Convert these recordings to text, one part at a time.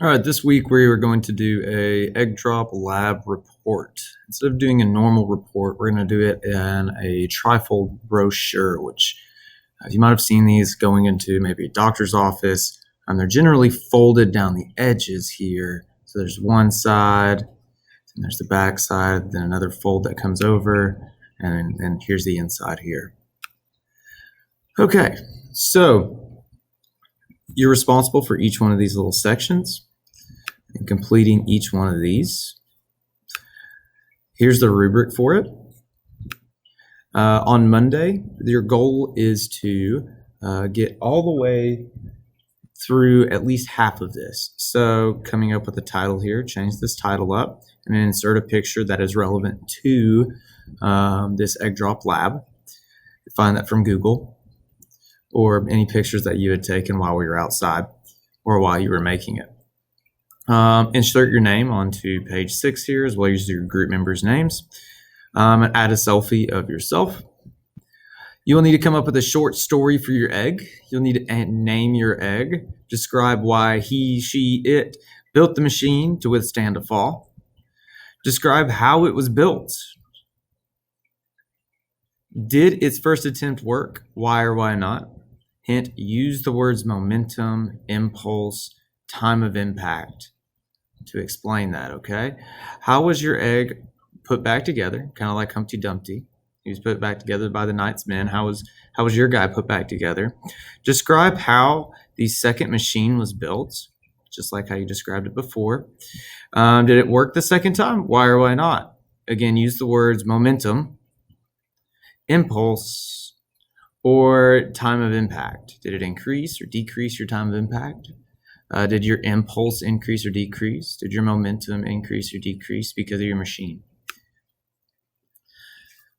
All right, this week we are going to do a egg drop lab report. Instead of doing a normal report, we're going to do it in a trifold brochure, which you might have seen these going into maybe a doctor's office. They're generally folded down the edges here. So there's one side, and there's the back side, then another fold that comes over, and here's the inside here. Okay, so you're responsible for each one of these little sections and completing each one of these. Here's the rubric for it. On Monday, your goal is to get all the way through at least half of this. So coming up with a title here, change this title up, and then insert a picture that is relevant to this egg drop lab. Find that from Google, or any pictures that you had taken while we were outside or while you were making it. Insert your name onto page 6 here, as well as your group members' names. And add a selfie of yourself. You will need to come up with a short story for your egg. You'll need to name your egg. Describe why he, she, it built the machine to withstand a fall. Describe how it was built. Did its first attempt work? Why or why not? Hint, use the words momentum, impulse, time of impact to explain that, okay? How was your egg put back together? Kind of like Humpty Dumpty. He was put back together by the Knight's Men. How was your guy put back together? Describe how the second machine was built, just like how you described it before. Did it work the second time? Why or why not? Again, use the words momentum, impulse, or time of impact. Did it increase or decrease your time of impact? Did your impulse increase or decrease? Did your momentum increase or decrease because of your machine?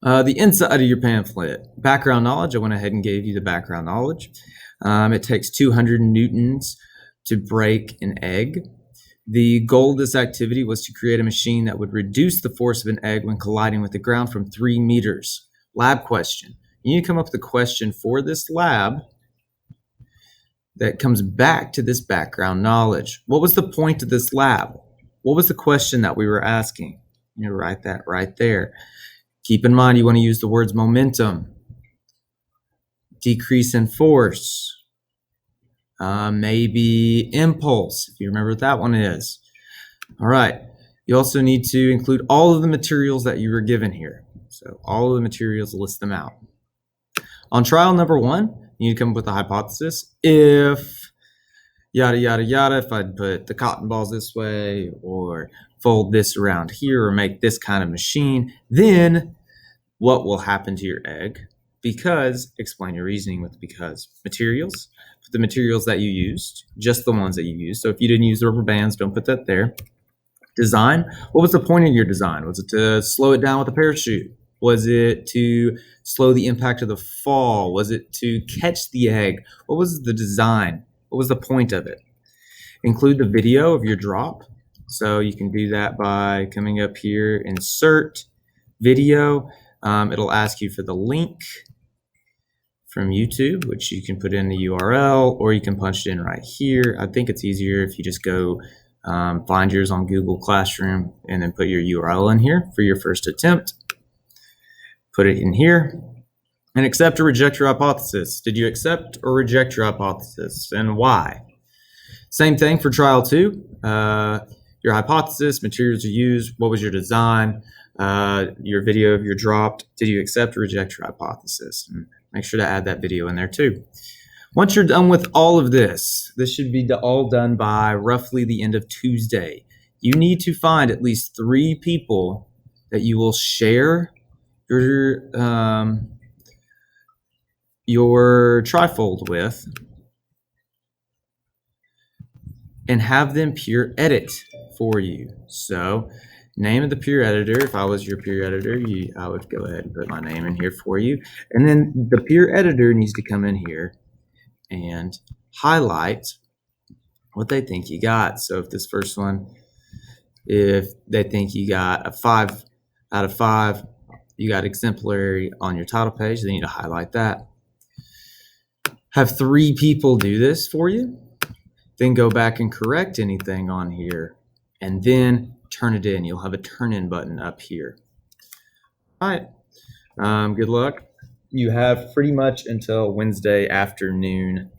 The inside of your pamphlet, background knowledge. I went ahead and gave you the background knowledge. It takes 200 newtons to break an egg. The goal of this activity was to create a machine that would reduce the force of an egg when colliding with the ground from 3 meters. Lab question. You need to come up with a question for this lab that comes back to this background knowledge. What was the point of this lab? What was the question that we were asking? You write that right there. Keep in mind, you want to use the words momentum, decrease in force, maybe impulse, if you remember what that one is. All right. You also need to include all of the materials that you were given here. So all of the materials, list them out. On trial number 1, you need to come up with a hypothesis. If yada, yada, yada, if I'd put the cotton balls this way, or fold this around here, or make this kind of machine, then what will happen to your egg? Because, explain your reasoning with because. Materials, put the materials that you used, just the ones that you used. So if you didn't use the rubber bands, don't put that there. Design, what was the point of your design? Was it to slow it down with a parachute? Was it to slow the impact of the fall? Was it to catch the egg? What was the design? What was the point of it? Include the video of your drop. So you can do that by coming up here, insert video. It'll ask you for the link from YouTube, which you can put in the URL, or you can punch it in right here. I think it's easier if you just go find yours on Google Classroom and then put your URL in here for your first attempt. Put it in here and accept or reject your hypothesis. Did you accept or reject your hypothesis, and why? Same thing for trial 2. Your hypothesis, materials you used, what was your design, your video of your dropped. Did you accept or reject your hypothesis? And make sure to add that video in there too. Once you're done with all of this, this should be all done by roughly the end of Tuesday. You need to find at least 3 people that you will share your trifold with, and have them peer edit for you. So name of the peer editor. If I was your peer editor, I would go ahead and put my name in here for you. And then the peer editor needs to come in here and highlight what they think you got. So if this first one, if they think you got a 5 out of 5, you got exemplary on your title page, they need to highlight that. Have 3 people do this for you. then go back and correct anything on here, and then turn it in. You'll have a turn in button up here. All right. Good luck. You have pretty much until Wednesday afternoon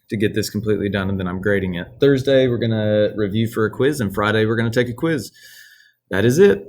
to get this completely done, and then I'm grading it. Thursday, we're going to review for a quiz, and Friday, we're going to take a quiz. That is it.